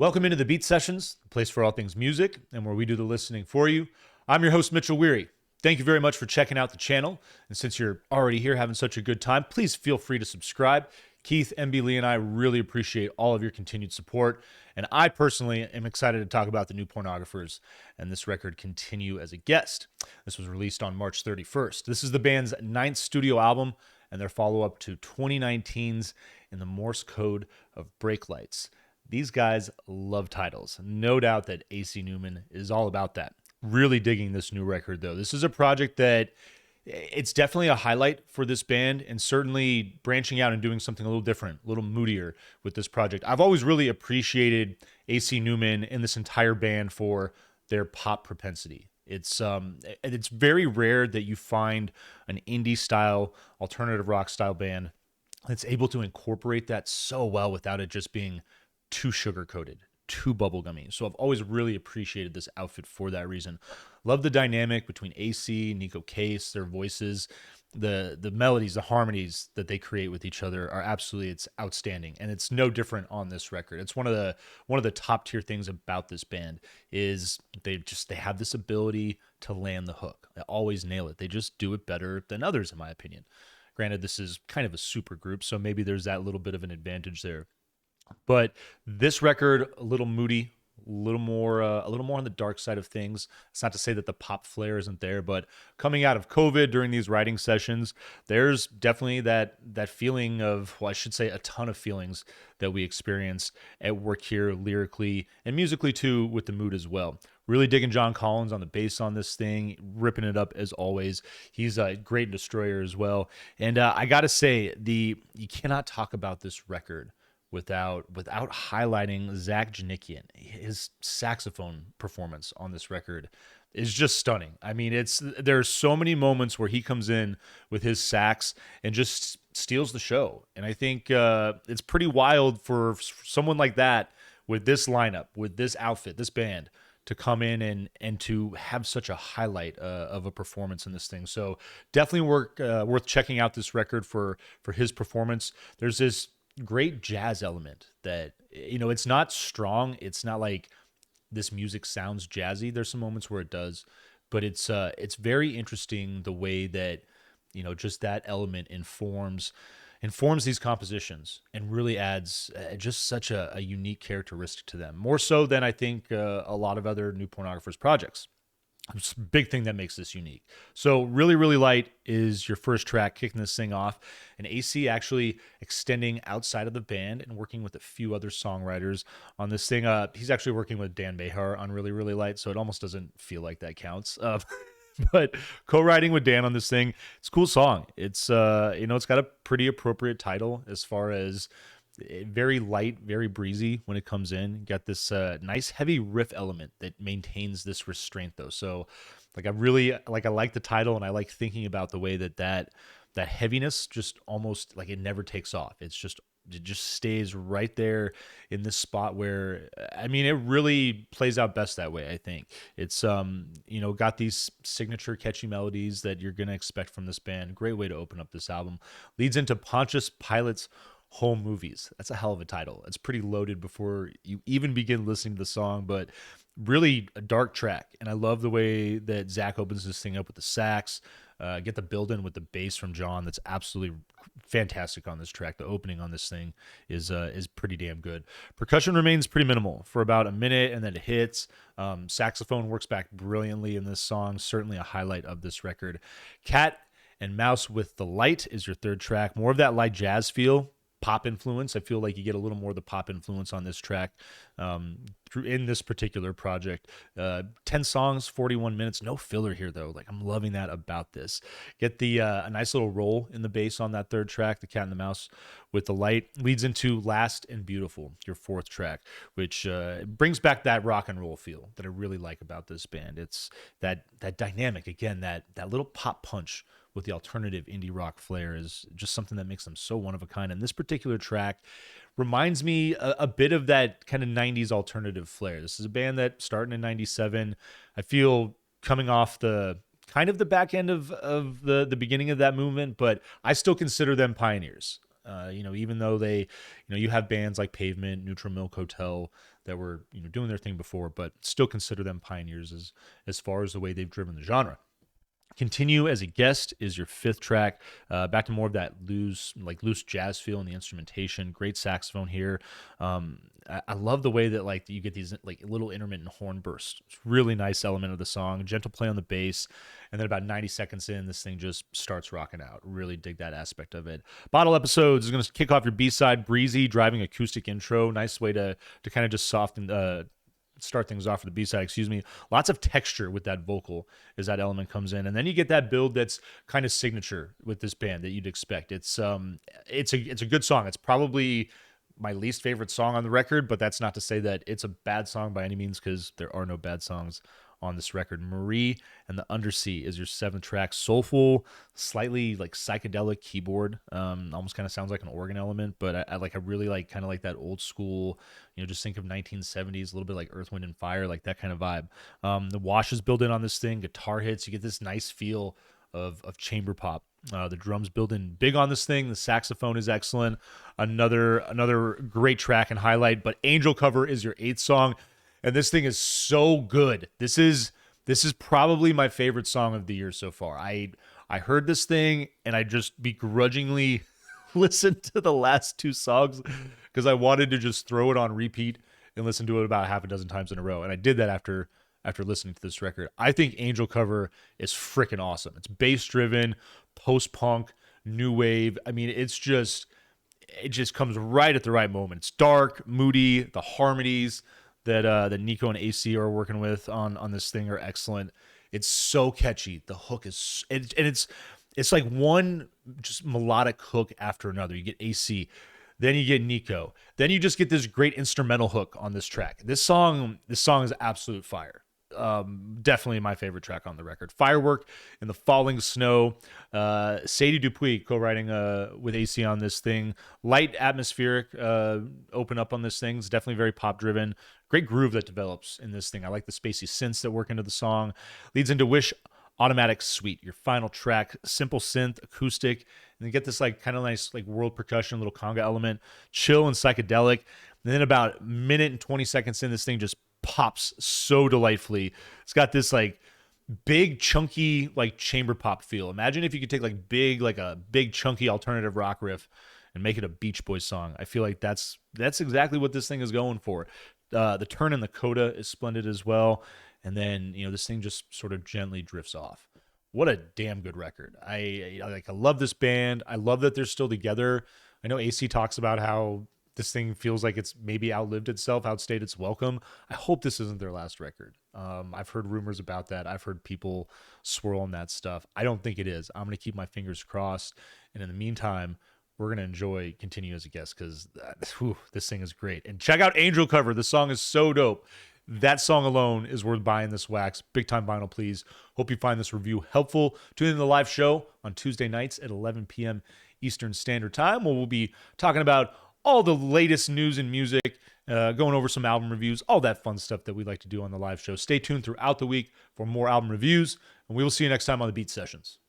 Welcome into the Beat Sessions, the place for all things music and where we do the listening for you. I'm your host, Mitchell Weary. Thank you very much for checking out the channel. And since you're already here having such a good time, please feel free to subscribe. Keith, MB Lee, and I really appreciate all of your continued support. And I personally am excited to talk about the new Pornographers and this record, Continue as a Guest. This was released on March 31st. This is the band's 9th studio album and their follow-up to 2019's In the Morse Code of Brake Lights. These guys love titles. No doubt that AC Newman is all about that. Really digging this new record, though. This is a project that it's definitely a highlight for this band, and certainly branching out and doing something a little different, a little moodier with this project. I've always really appreciated AC Newman and this entire band for their pop propensity. It's very rare that you find an indie style, alternative rock style band that's able to incorporate that so well without it just being too sugar-coated, too bubblegummy. So I've always really appreciated this outfit for that reason. Love the dynamic between AC, Nico Case, their voices, the melodies, the harmonies that they create with each other are absolutely, it's outstanding. And it's no different on this record. It's one of the top tier things about this band is they have this ability to land the hook. They always nail it. They just do it better than others, in my opinion. Granted, this is kind of a super group, so maybe there's that little bit of an advantage there. But this record, a little moody, a little more on the dark side of things. It's not to say that the pop flair isn't there, but coming out of COVID during these writing sessions, there's definitely that feeling of, well, I should say a ton of feelings that we experience at work here lyrically and musically too, with the mood as well. Really digging John Collins on the bass on this thing, ripping it up as always. He's a great Destroyer as well. And I got to say, you cannot talk about this record without highlighting Zach Janikian. His saxophone performance on this record is just stunning. I mean, there's so many moments where he comes in with his sax and just steals the show. And I think it's pretty wild for someone like that with this lineup, with this outfit, this band, to come in and to have such a highlight of a performance in this thing. So definitely worth checking out this record for his performance. There's this great jazz element that, it's not strong. It's not like this music sounds jazzy. There's some moments where it does, but it's very interesting the way that, just that element informs these compositions and really adds just such a unique characteristic to them, more so than I think a lot of other new Pornographers projects. It's a big thing that makes this unique. So Really, Really Light is your first track, kicking this thing off. And AC actually extending outside of the band and working with a few other songwriters on this thing. He's actually working with Dan Behar on Really, Really Light, so it almost doesn't feel like that counts. But co-writing with Dan on this thing, it's a cool song. It's it's got a pretty appropriate title as far as very light, very breezy when it comes in. You got this nice heavy riff element that maintains this restraint though. So I like the title, and I like thinking about the way that heaviness just almost like it never takes off. It just stays right there in this spot where, I mean, it really plays out best that way. I think it's, got these signature catchy melodies that you're going to expect from this band. Great way to open up this album. Leads into Pontius Pilate's Home Movies. That's a hell of a title. It's pretty loaded before you even begin listening to the song, but really a dark track. And I love the way that Zach opens this thing up with the sax, get the build in with the bass from John. That's absolutely fantastic on this track. The opening on this thing is pretty damn good. Percussion remains pretty minimal for about a minute, and then it hits. Saxophone works back brilliantly in this song. Certainly a highlight of this record. Cat and Mouse with the Light is your third track. More of that light jazz feel. Pop influence. I feel like you get a little more of the pop influence on this track in this particular project. 10 songs, 41 minutes, no filler here though. Like, I'm loving that about this. Get the a nice little roll in the bass on that third track, the Cat and the Mouse with the Light. Leads into Last and Beautiful, your fourth track, which brings back that rock and roll feel that I really like about this band. It's that dynamic, again, that little pop punch with the alternative indie rock flair is just something that makes them so one of a kind. And this particular track reminds me a bit of that kind of 90s alternative flair. This is a band that started in 97. I feel coming off the kind of the back end of the beginning of that movement, but I still consider them pioneers. Even though they, you have bands like Pavement, Neutral Milk Hotel that were doing their thing before, but still consider them pioneers as far as the way they've driven the genre. Continue as a Guest is your fifth track. Back to more of that loose jazz feel in the instrumentation. Great saxophone here. I love the way that like you get these like little intermittent horn bursts. It's a really nice element of the song. Gentle play on the bass, and then about 90 seconds in, this thing just starts rocking out. Really dig that aspect of it. Bottle Episodes is going to kick off your B-side. Breezy, driving acoustic intro. Nice way to kind of just soften. Start things off for the B-side, excuse me. Lots of texture with that vocal as that element comes in, and then you get that build that's kind of signature with this band that you'd expect. It's a good song. It's probably my least favorite song on the record, but that's not to say that it's a bad song by any means, because there are no bad songs on this record. Marie and the Undersea is your seventh track. Soulful, slightly like psychedelic keyboard. Almost kind of sounds like an organ element, but I really like kind of like that old school, just think of 1970s, a little bit like Earth, Wind, and Fire, like that kind of vibe. The wash is built in on this thing. Guitar hits. You get this nice feel of chamber pop. The drums build in big on this thing. The saxophone is excellent. Another great track and highlight. But Angel Cover is your eighth song, and this thing is so good. This is probably my favorite song of the year so far. I heard this thing and I just begrudgingly listened to the last two songs because I wanted to just throw it on repeat and listen to it about half a dozen times in a row. And I did that after listening to this record. I think Angel Cover is freaking awesome. It's bass driven, post-punk, new wave. I mean, it just comes right at the right moment. It's dark, moody. The harmonies that Nico and AC are working with on this thing are excellent. It's so catchy. The hook is, it's like one just melodic hook after another. You get AC, then you get Nico, then you just get this great instrumental hook on this track. This song is absolute fire. Definitely my favorite track on the record. Firework in the Falling Snow. Sadie Dupuis co-writing with AC on this thing. Light, atmospheric open up on this thing. It's definitely very pop driven. Great groove that develops in this thing. I like the spacey synths that work into the song. Leads into Wish Automatic Suite, your final track. Simple synth, acoustic, and you get this like kind of nice like world percussion, little conga element. Chill and psychedelic. And then about a minute and 20 seconds in, this thing just pops so delightfully. It's got this like big chunky like chamber pop feel. Imagine if you could take like a big chunky alternative rock riff and make it a Beach Boys song. I feel like that's exactly what this thing is going for. The turn in the coda is splendid as well, and then this thing just sort of gently drifts off. What a damn good record. I love this band. I love that they're still together. I know AC talks about how this thing feels like it's maybe outlived itself, outstayed its welcome. I hope this isn't their last record. I've heard rumors about that. I've heard people swirl on that stuff. I don't think it is. I'm going to keep my fingers crossed. And in the meantime, we're going to enjoy Continue as a Guest because this thing is great. And check out Angel Cover. The song is so dope. That song alone is worth buying this wax. Big time vinyl, please. Hope you find this review helpful. Tune in to the live show on Tuesday nights at 11 p.m. Eastern Standard Time, where we'll be talking about all the latest news in music, going over some album reviews, all that fun stuff that we like to do on the live show. Stay tuned throughout the week for more album reviews, and we will see you next time on the Beat Sessions.